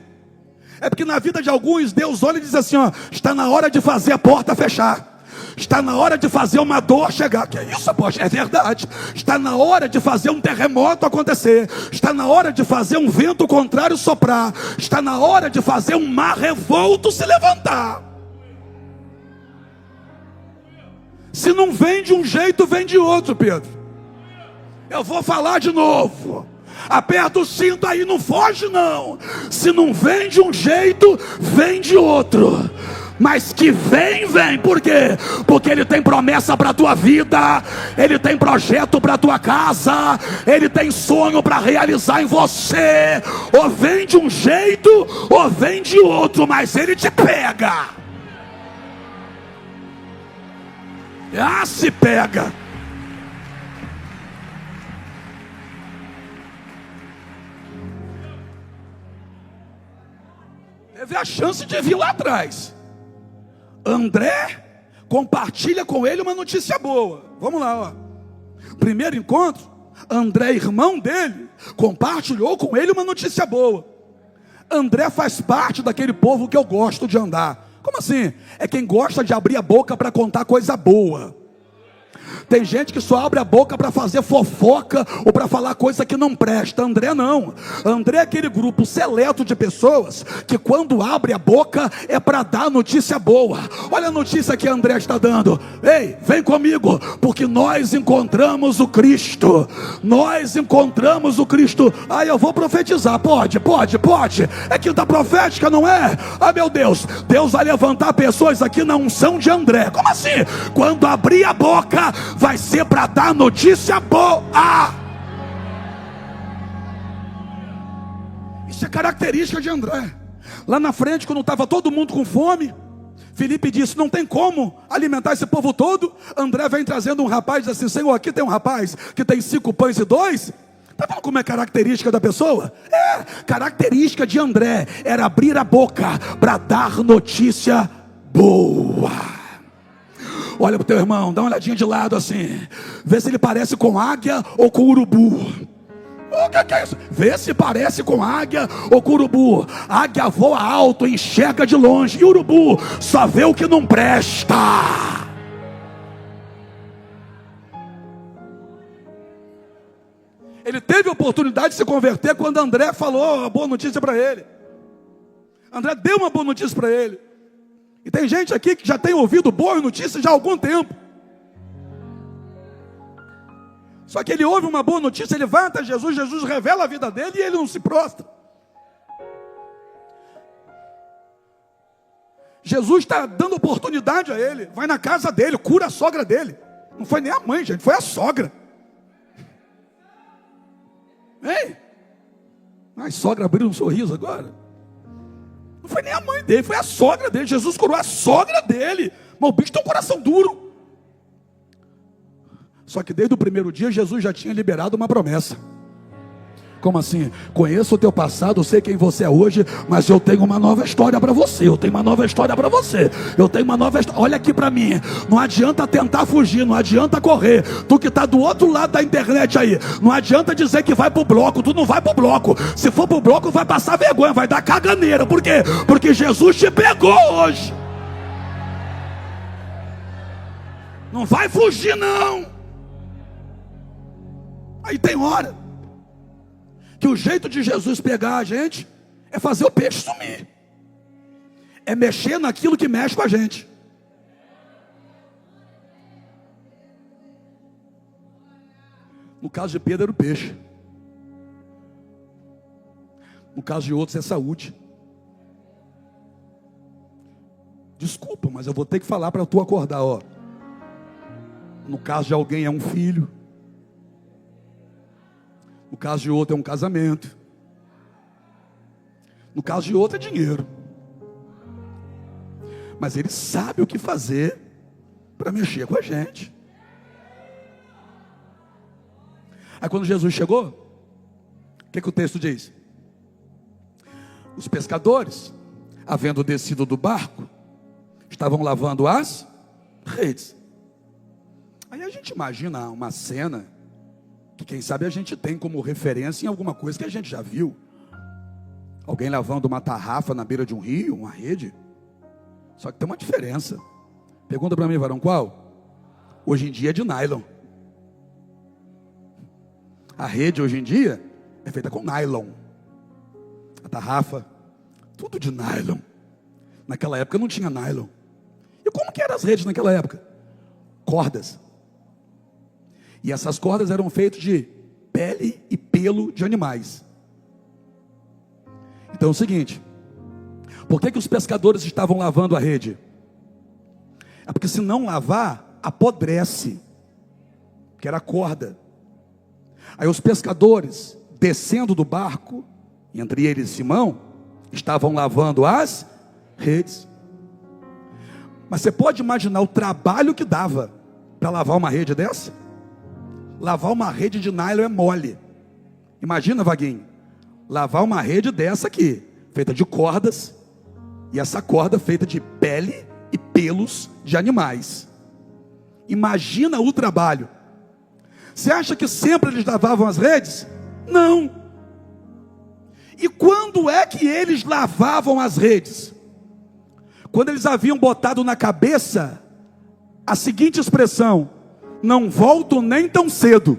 É porque na vida de alguns, Deus olha e diz assim, ó, está na hora de fazer a porta fechar. Está na hora de fazer uma dor chegar. Que é isso, poxa? É verdade. Está na hora de fazer um terremoto acontecer. Está na hora de fazer um vento contrário soprar. Está na hora de fazer um mar revolto se levantar. Se não vem de um jeito, vem de outro, Pedro. Eu vou falar de novo. Aperta o cinto aí, não foge não. Se não vem de um jeito, vem de outro. Mas que vem, vem. Por quê? Porque Ele tem promessa para a tua vida. Ele tem projeto para a tua casa. Ele tem sonho para realizar em você. Ou vem de um jeito, ou vem de outro. Mas Ele te pega. Ah, se pega. Teve a chance de vir lá atrás. André compartilha com ele uma notícia boa. Vamos lá, ó. Primeiro encontro, André, irmão dele, compartilhou com ele uma notícia boa. André faz parte daquele povo que eu gosto de andar. Como assim? É quem gosta de abrir a boca para contar coisa boa. Tem gente que só abre a boca para fazer fofoca ou para falar coisa que não presta. André não. André é aquele grupo seleto de pessoas que quando abre a boca é para dar notícia boa. Olha a notícia que André está dando. Ei, vem comigo, porque nós encontramos o Cristo. Nós encontramos o Cristo. Ah, eu vou profetizar. Pode. É quinta profética, não é? Ah, meu Deus. Deus vai levantar pessoas aqui na unção de André. Como assim? Quando abrir a boca vai ser para dar notícia boa. Isso é característica de André. Lá na frente, quando estava todo mundo com fome, Filipe disse, não tem como alimentar esse povo todo. André vem trazendo um rapaz, diz assim, Senhor, aqui tem um rapaz que tem 5 pães e 2. Está vendo como é característica da pessoa? Característica de André era abrir a boca para dar notícia boa. Olha para o teu irmão, dá uma olhadinha de lado assim. Vê se ele parece com águia ou com urubu. O que é isso? Vê se parece com águia ou com urubu. Águia voa alto, enxerga de longe. E urubu só vê o que não presta. Ele teve a oportunidade de se converter quando André falou a boa notícia para ele. André deu uma boa notícia para ele. E tem gente aqui que já tem ouvido boas notícias já há algum tempo. Só que ele ouve uma boa notícia, ele vai até Jesus, Jesus revela a vida dele e ele não se prostra. Jesus está dando oportunidade a ele, vai na casa dele, cura a sogra dele. Não foi nem a mãe, gente, foi a sogra. Ei, a sogra abriu um sorriso agora. Não foi nem a mãe dele, foi a sogra dele. Jesus curou a sogra dele. Mas o bicho tem um coração duro. Só que desde o primeiro dia Jesus já tinha liberado uma promessa. Como assim? Conheço o teu passado, sei quem você é hoje, mas eu tenho uma nova história para você. Eu tenho uma nova história para você. Eu tenho uma nova história. Olha aqui para mim. Não adianta tentar fugir, não adianta correr. Tu que está do outro lado da internet aí, não adianta dizer que vai pro bloco. Tu não vai pro bloco. Se for pro bloco, vai passar vergonha, vai dar caganeira. Por quê? Porque Jesus te pegou hoje. Não vai fugir não. Aí tem hora que o jeito de Jesus pegar a gente é fazer o peixe sumir. É mexer naquilo que mexe com a gente. No caso de Pedro era o peixe. No caso de outros é saúde. Desculpa, mas eu vou ter que falar para tu acordar, ó. No caso de alguém é um filho. No caso de outro é um casamento. No caso de outro é dinheiro. Mas ele sabe o que fazer para mexer com a gente. Aí quando Jesus chegou, o que o texto diz? Os pescadores, havendo descido do barco, estavam lavando as redes. Aí a gente imagina uma cena que quem sabe a gente tem como referência em alguma coisa que a gente já viu. Alguém lavando uma tarrafa na beira de um rio, uma rede. Só que tem uma diferença. Pergunta para mim, varão, qual? Hoje em dia é de nylon. A rede hoje em dia é feita com nylon. A tarrafa, tudo de nylon. Naquela época não tinha nylon. E como que eram as redes naquela época? Cordas. E essas cordas eram feitas de pele e pelo de animais. Então é o seguinte, por que os pescadores estavam lavando a rede? É porque se não lavar, apodrece, que era a corda. Aí os pescadores, descendo do barco, entre eles Simão, estavam lavando as redes. Mas você pode imaginar o trabalho que dava para lavar uma rede dessa? Lavar uma rede de nylon é mole. Imagina, Vaguinho, lavar uma rede dessa aqui, feita de cordas, e essa corda feita de pele e pelos de animais. Imagina o trabalho. Você acha que sempre eles lavavam as redes? Não. E quando é que eles lavavam as redes? Quando eles haviam botado na cabeça a seguinte expressão: não volto nem tão cedo.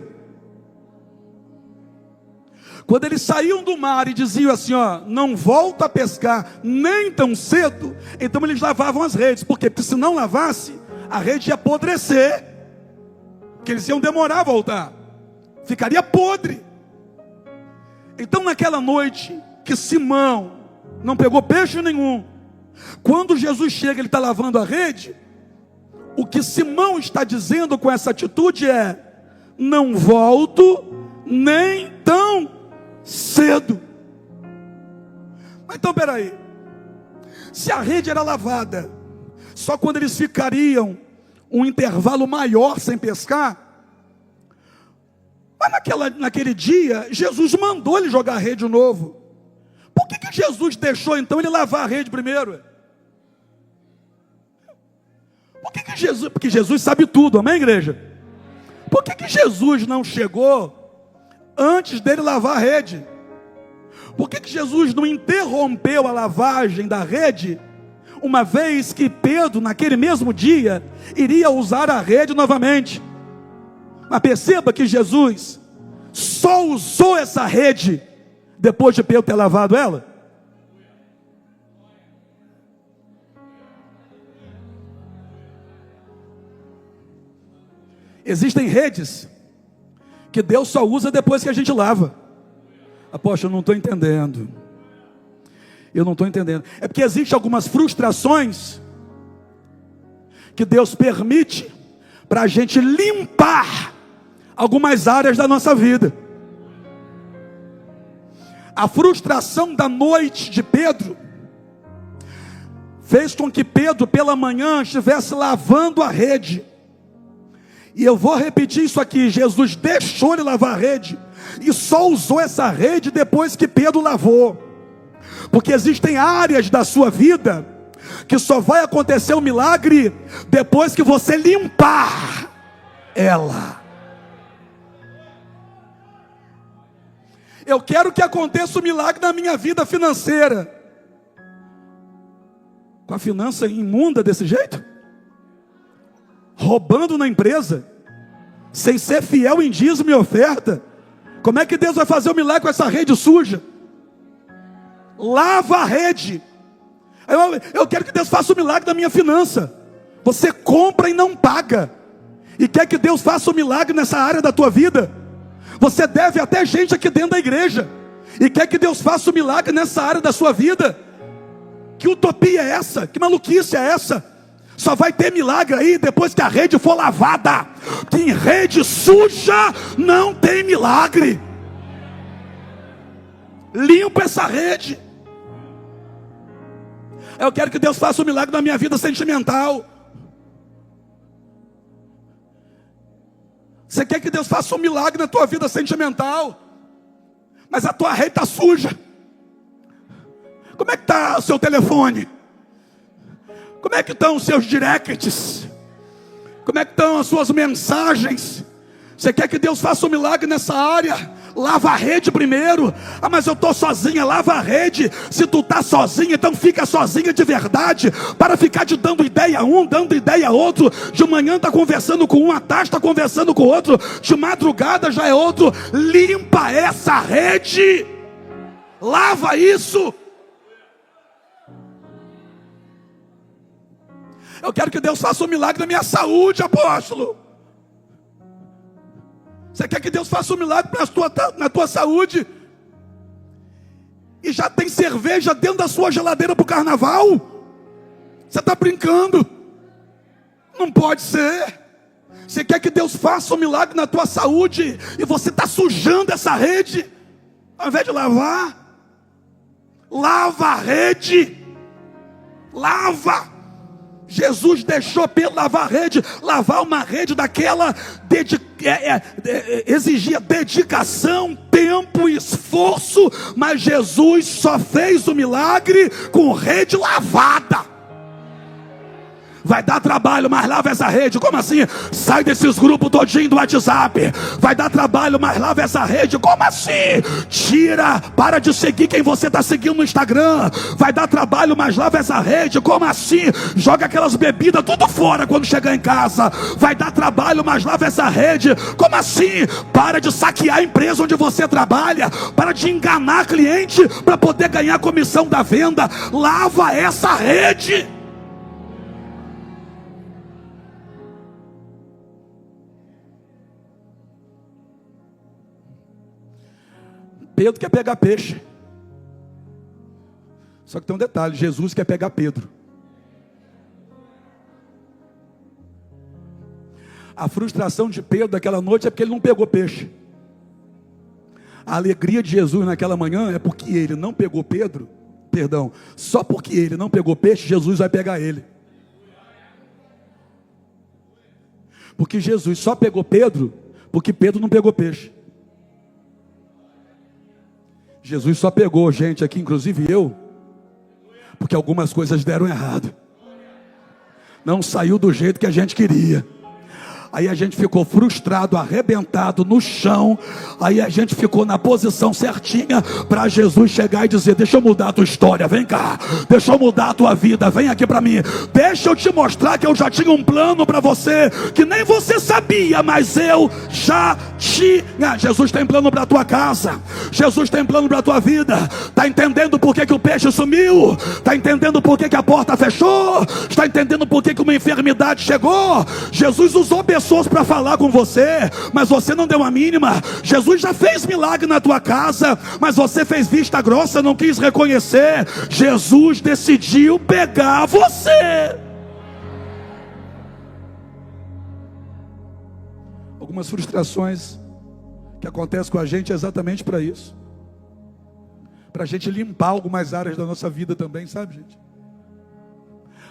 Quando eles saíam do mar e diziam assim, ó, não volto a pescar nem tão cedo, então eles lavavam as redes. Por quê? Porque se não lavasse, a rede ia apodrecer, porque eles iam demorar a voltar, ficaria podre. Então naquela noite que Simão não pegou peixe nenhum, quando Jesus chega, ele está lavando a rede, o que Simão está dizendo com essa atitude é: não volto nem tão cedo. Mas então peraí, se a rede era lavada só quando eles ficariam um intervalo maior sem pescar, mas naquele dia Jesus mandou ele jogar a rede de novo. Por que Jesus deixou então ele lavar a rede primeiro? Por que Jesus? Porque Jesus sabe tudo, amém, igreja? Por que Jesus não chegou antes dele lavar a rede? Por que Jesus não interrompeu a lavagem da rede, uma vez que Pedro, naquele mesmo dia, iria usar a rede novamente? Mas perceba que Jesus só usou essa rede depois de Pedro ter lavado ela. Existem redes que Deus só usa depois que a gente lava. Apóstolo, eu não estou entendendo. Eu não estou entendendo. É porque existem algumas frustrações que Deus permite para a gente limpar algumas áreas da nossa vida. A frustração da noite de Pedro fez com que Pedro pela manhã estivesse lavando a rede. E eu vou repetir isso aqui: Jesus deixou ele lavar a rede e só usou essa rede depois que Pedro lavou. Porque existem áreas da sua vida que só vai acontecer o milagre depois que você limpar ela. Eu quero que aconteça o milagre na minha vida financeira. Com a finança imunda desse jeito? Roubando na empresa, sem ser fiel em dízimo e oferta. Como é que Deus vai fazer o milagre com essa rede suja? Lava a rede. Eu quero que Deus faça o milagre da minha finança. Você compra e não paga, e quer que Deus faça o milagre nessa área da tua vida. Você deve até gente aqui dentro da igreja, e quer que Deus faça o milagre nessa área da sua vida. Que utopia é essa? Que maluquice é essa? Só vai ter milagre aí depois que a rede for lavada. Que em rede suja não tem milagre. Limpa essa rede. Eu quero que Deus faça um milagre na minha vida sentimental. Você quer que Deus faça um milagre na tua vida sentimental, mas a tua rede está suja. Como é que está o seu telefone? Como é que estão os seus directs? Como é que estão as suas mensagens? Você quer que Deus faça um milagre nessa área? Lava a rede primeiro. Ah, mas eu estou sozinha. Lava a rede. Se tu está sozinha, então fica sozinha de verdade. Para ficar te dando ideia a um, dando ideia a outro. De manhã está conversando com um, à tarde está conversando com o outro. De madrugada já é outro. Limpa essa rede. Lava isso. Eu quero que Deus faça um milagre na minha saúde, apóstolo. Você quer que Deus faça um milagre na tua saúde? E já tem cerveja dentro da sua geladeira para o carnaval? Você está brincando? Não pode ser. Você quer que Deus faça um milagre na tua saúde e você está sujando essa rede? Ao invés de lavar, lava a rede. Lava. Jesus deixou Pedro lavar a rede. Lavar uma rede daquela exigia dedicação, tempo e esforço. Mas Jesus só fez o milagre com rede lavada. Vai dar trabalho, mas lava essa rede. Como assim? Sai desses grupos todinho do WhatsApp. Vai dar trabalho, mas lava essa rede. Como assim? Tira, para de seguir quem você está seguindo no Instagram. Vai dar trabalho, mas lava essa rede. Como assim? Joga aquelas bebidas tudo fora quando chegar em casa. Vai dar trabalho, mas lava essa rede. Como assim? Para de saquear a empresa onde você trabalha. Para de enganar cliente para poder ganhar a comissão da venda. Lava essa rede. Pedro quer pegar peixe. Só que tem um detalhe: Jesus quer pegar Pedro. A frustração de Pedro daquela noite é porque ele não pegou peixe. A alegria de Jesus naquela manhã é porque ele não pegou Pedro. Perdão, só porque ele não pegou peixe, Jesus vai pegar ele. Porque Jesus só pegou Pedro porque Pedro não pegou peixe. Jesus só pegou gente aqui, inclusive eu, porque algumas coisas deram errado. Não saiu do jeito que a gente queria. Aí a gente ficou frustrado, arrebentado no chão. Aí a gente ficou na posição certinha para Jesus chegar e dizer: deixa eu mudar a tua história, vem cá. Deixa eu mudar a tua vida, vem aqui para mim. Deixa eu te mostrar que eu já tinha um plano para você, que nem você sabia, mas eu já tinha. Jesus tem plano para a tua casa. Jesus tem plano para a tua vida. Está entendendo por que o peixe sumiu? Está entendendo por que a porta fechou? Está entendendo por que uma enfermidade chegou? Jesus usou pessoas para falar com você, mas você não deu a mínima. Jesus já fez milagre na tua casa, mas você fez vista grossa, não quis reconhecer. Jesus decidiu pegar você. Algumas frustrações que acontecem com a gente é exatamente para isso, para a gente limpar algumas áreas da nossa vida também, sabe, gente?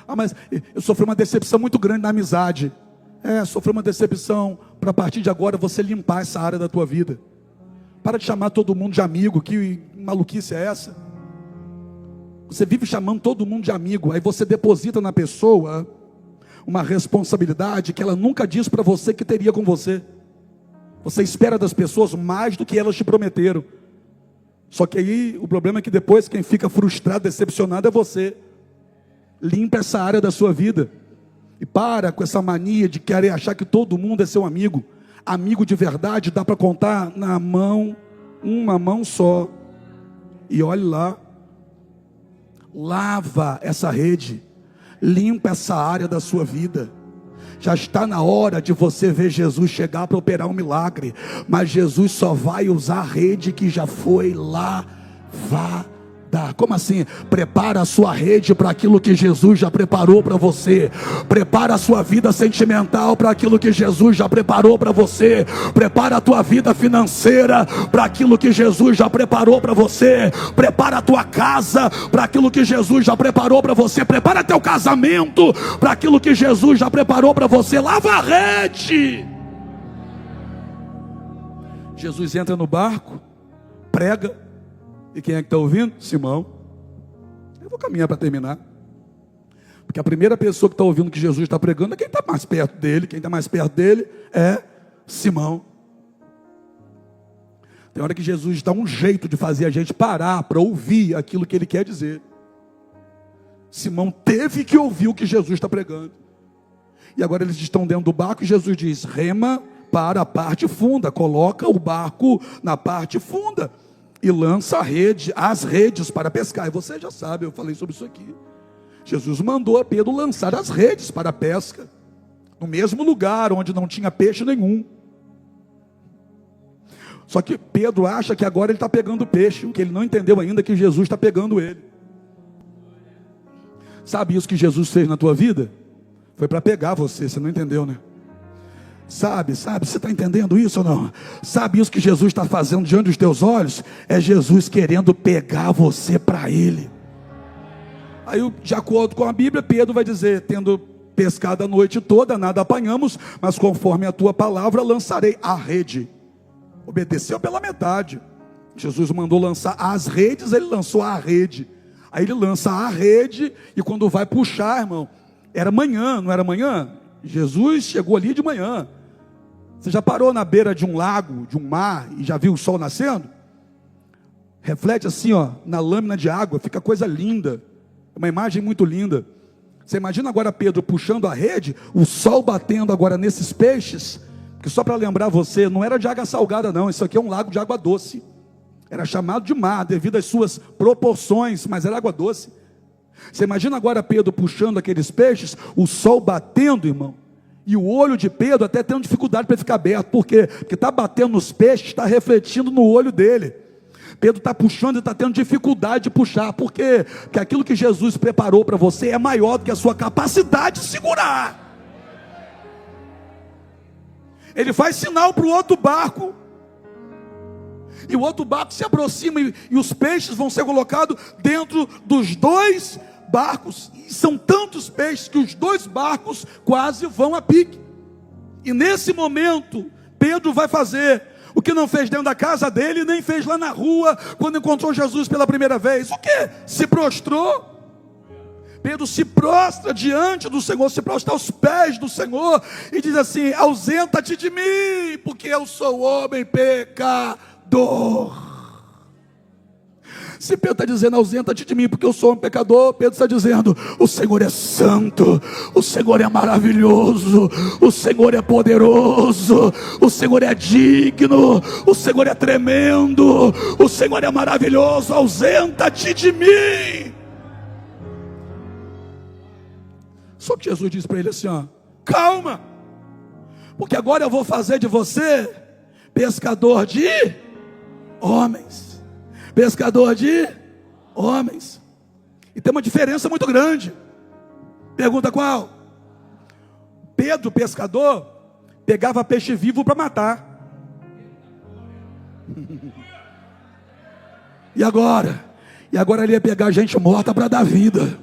Ah, mas eu sofri uma decepção muito grande na amizade. Sofreu uma decepção, para a partir de agora você limpar essa área da tua vida. Para de chamar todo mundo de amigo. Que maluquice é essa? Você vive chamando todo mundo de amigo, aí você deposita na pessoa uma responsabilidade que ela nunca disse para você que teria com você. Você espera das pessoas mais do que elas te prometeram. Só que aí o problema é que depois quem fica frustrado, decepcionado é você. Limpa essa área da sua vida. E para com essa mania de querer achar que todo mundo é seu amigo. Amigo de verdade dá para contar na mão, uma mão só. E olhe lá. Lava essa rede. Limpa essa área da sua vida. Já está na hora de você ver Jesus chegar para operar um milagre. Mas Jesus só vai usar a rede que já foi lavada. Como assim? Prepara a sua rede para aquilo que Jesus já preparou para você. Prepara a sua vida sentimental para aquilo que Jesus já preparou para você. Prepara a tua vida financeira para aquilo que Jesus já preparou para você. Prepara a tua casa para aquilo que Jesus já preparou para você. Prepara teu casamento para aquilo que Jesus já preparou para você. Lava a rede. Jesus entra no barco, prega. E quem é que está ouvindo? Simão. Eu vou caminhar para terminar. Porque a primeira pessoa que está ouvindo que Jesus está pregando é quem está mais perto dele. Quem está mais perto dele é Simão. Tem hora que Jesus dá um jeito de fazer a gente parar para ouvir aquilo que ele quer dizer. Simão teve que ouvir o que Jesus está pregando. E agora eles estão dentro do barco e Jesus diz: rema para a parte funda. Coloca o barco na parte funda. E lança as redes para pescar. E você já sabe, eu falei sobre isso aqui. Jesus mandou a Pedro lançar as redes para a pesca, no mesmo lugar onde não tinha peixe nenhum. Só que Pedro acha que agora ele está pegando peixe, o que ele não entendeu ainda é que Jesus está pegando ele. Sabe isso que Jesus fez na tua vida? Foi para pegar você não entendeu, né? Sabe, você está entendendo isso ou não? Sabe isso que Jesus está fazendo diante dos teus olhos? É Jesus querendo pegar você para Ele. Aí, de acordo com a Bíblia, Pedro vai dizer: tendo pescado a noite toda, nada apanhamos, mas conforme a tua palavra lançarei a rede. Obedeceu pela metade. Jesus mandou lançar as redes, ele lançou a rede. Aí ele lança a rede, e quando vai puxar, irmão, era manhã, não era manhã? Jesus chegou ali de manhã. Você já parou na beira de um lago, de um mar, e já viu o sol nascendo? Reflete assim, na lâmina de água, fica coisa linda. É uma imagem muito linda. Você imagina agora Pedro puxando a rede, o sol batendo agora nesses peixes, que só para lembrar você, não era de água salgada não, isso aqui é um lago de água doce. Era chamado de mar, devido às suas proporções, mas era água doce. Você imagina agora Pedro puxando aqueles peixes, o sol batendo, irmão, e o olho de Pedro até tendo dificuldade para ficar aberto. Por quê? Porque está batendo nos peixes, está refletindo no olho dele. Pedro está puxando e está tendo dificuldade de puxar. Por quê? Porque aquilo que Jesus preparou para você é maior do que a sua capacidade de segurar. Ele faz sinal para o outro barco, e o outro barco se aproxima, e os peixes vão ser colocados dentro dos dois barcos, e são tantos peixes que os dois barcos quase vão a pique. E nesse momento Pedro vai fazer o que não fez dentro da casa dele, nem fez lá na rua quando encontrou Jesus pela primeira vez. O que? Se prostrou. Pedro se prostra diante do Senhor, se prostra aos pés do Senhor e diz assim: ausenta-te de mim, porque eu sou homem pecador. Se Pedro está dizendo ausenta-te de mim porque eu sou um pecador, Pedro está dizendo: o Senhor é santo, o Senhor é maravilhoso, o Senhor é poderoso, o Senhor é digno, o Senhor é tremendo, o Senhor é maravilhoso, ausenta-te de mim. Só que Jesus disse para ele assim: calma, porque agora eu vou fazer de você pescador de homens. Pescador de homens. E tem uma diferença muito grande. Pergunta qual? Pedro, pescador, pegava peixe vivo para matar. E agora? E agora ele ia pegar gente morta para dar vida.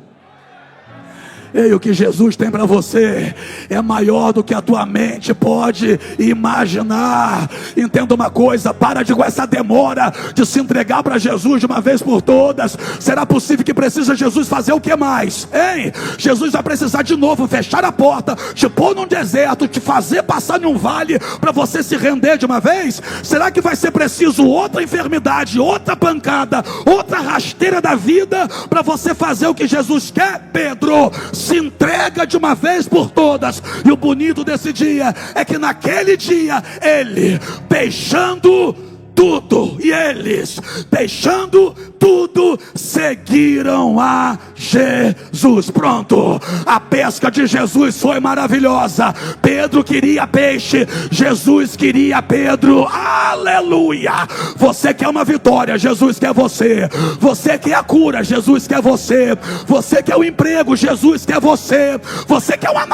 Ei, o que Jesus tem para você é maior do que a tua mente pode imaginar. Entenda uma coisa: para de com essa demora de se entregar para Jesus de uma vez por todas. Será possível que precisa Jesus fazer o que mais? Hein? Jesus vai precisar de novo fechar a porta, te pôr num deserto, te fazer passar em um vale para você se render de uma vez? Será que vai ser preciso outra enfermidade, outra pancada, outra rasteira da vida para você fazer o que Jesus quer? Pedro, se entrega de uma vez por todas. E o bonito desse dia é que naquele dia ele, deixando tudo, e eles, deixando tudo, seguiram a Jesus. Pronto, a pesca de Jesus foi maravilhosa. Pedro queria peixe, Jesus queria Pedro. Aleluia! Você quer uma vitória, Jesus quer você. Você quer a cura, Jesus quer você. Você quer o emprego, Jesus quer você. Você quer um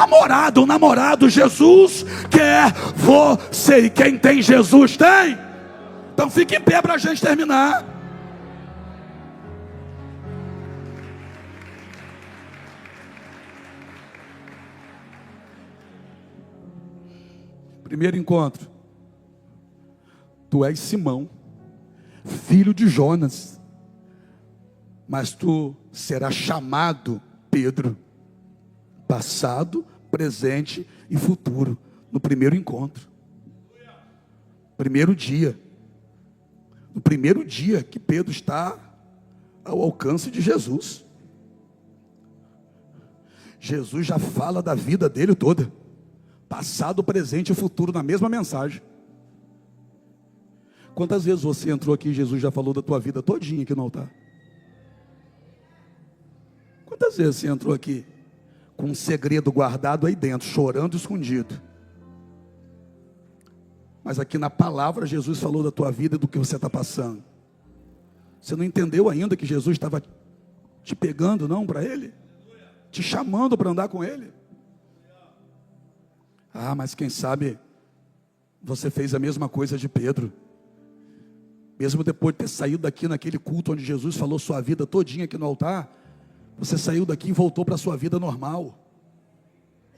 namorado, Jesus quer você. E quem tem Jesus tem. Então fique em pé para a gente terminar. Primeiro encontro. Tu és Simão, filho de Jonas, mas tu serás chamado Pedro. Passado, presente e futuro. No primeiro encontro. Primeiro dia. No primeiro dia que Pedro está ao alcance de Jesus. Jesus já fala da vida dele toda. Passado, presente e futuro na mesma mensagem. Quantas vezes você entrou aqui e Jesus já falou da tua vida todinha aqui no altar? Quantas vezes você entrou aqui com um segredo guardado aí dentro, chorando escondido? Mas aqui na palavra Jesus falou da tua vida e do que você está passando. Você não entendeu ainda que Jesus estava te pegando não para Ele? Te chamando para andar com Ele? Ah, mas quem sabe você fez a mesma coisa de Pedro. Mesmo depois de ter saído daqui naquele culto onde Jesus falou sua vida todinha aqui no altar, você saiu daqui e voltou para a sua vida normal.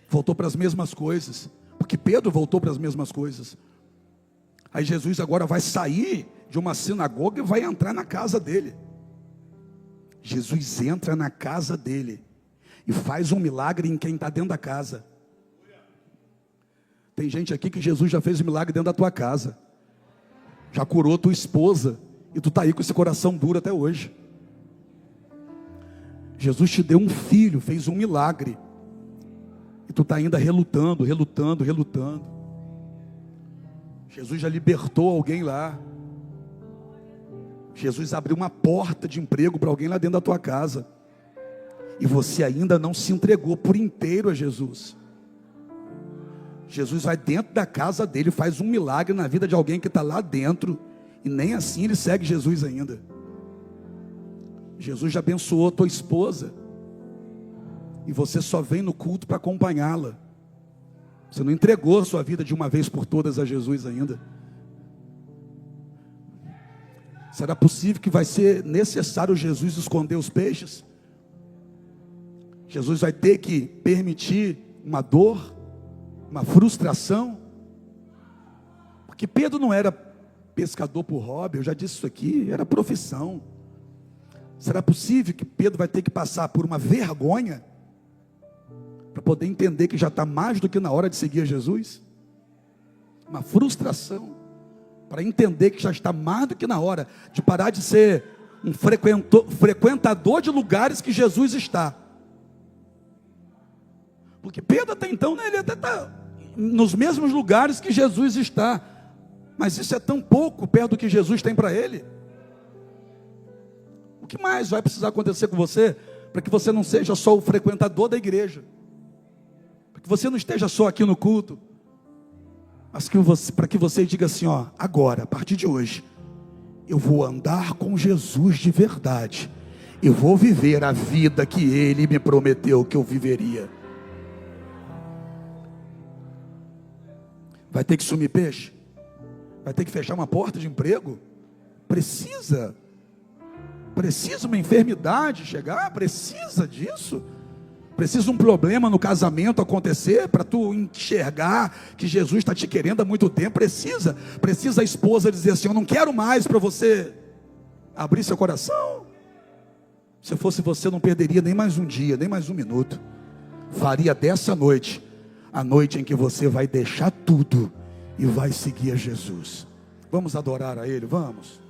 Voltou para as mesmas coisas. Porque Pedro voltou para as mesmas coisas. Aí Jesus agora vai sair de uma sinagoga e vai entrar na casa dele. Jesus entra na casa dele e faz um milagre em quem está dentro da casa. Tem gente aqui que Jesus já fez um milagre dentro da tua casa. Já curou tua esposa e tu está aí com esse coração duro até hoje. Jesus te deu um filho, fez um milagre. E tu está ainda relutando. Jesus já libertou alguém lá. Jesus abriu uma porta de emprego para alguém lá dentro da tua casa. E você ainda não se entregou por inteiro a Jesus. Jesus vai dentro da casa dele, faz um milagre na vida de alguém que está lá dentro. E nem assim ele segue Jesus ainda. Jesus já abençoou a tua esposa. E você só vem no culto para acompanhá-la. Você não entregou a sua vida de uma vez por todas a Jesus ainda. Será possível que vai ser necessário Jesus esconder os peixes? Jesus vai ter que permitir uma dor, uma frustração? Porque Pedro não era pescador por hobby, eu já disse isso aqui, era profissão. Será possível que Pedro vai ter que passar por uma vergonha para poder entender que já está mais do que na hora de seguir a Jesus? Uma frustração para entender que já está mais do que na hora de parar de ser um frequentador de lugares que Jesus está. Porque Pedro até então, né, ele até está nos mesmos lugares que Jesus está, mas isso é tão pouco perto do que Jesus tem para ele. O que mais vai precisar acontecer com você para que você não seja só o frequentador da igreja, para que você não esteja só aqui no culto, mas para que você diga assim, ó, agora, a partir de hoje, eu vou andar com Jesus de verdade, eu vou viver a vida que Ele me prometeu que eu viveria. Vai ter que sumir peixe? Vai ter que fechar uma porta de emprego? Precisa uma enfermidade chegar? Precisa disso? Precisa um problema no casamento acontecer para tu enxergar que Jesus está te querendo há muito tempo? Precisa a esposa dizer assim, eu não quero mais, para você abrir seu coração? Se fosse você, não perderia nem mais um dia, nem mais um minuto. Faria dessa noite a noite em que você vai deixar tudo e vai seguir a Jesus. Vamos adorar a Ele, vamos.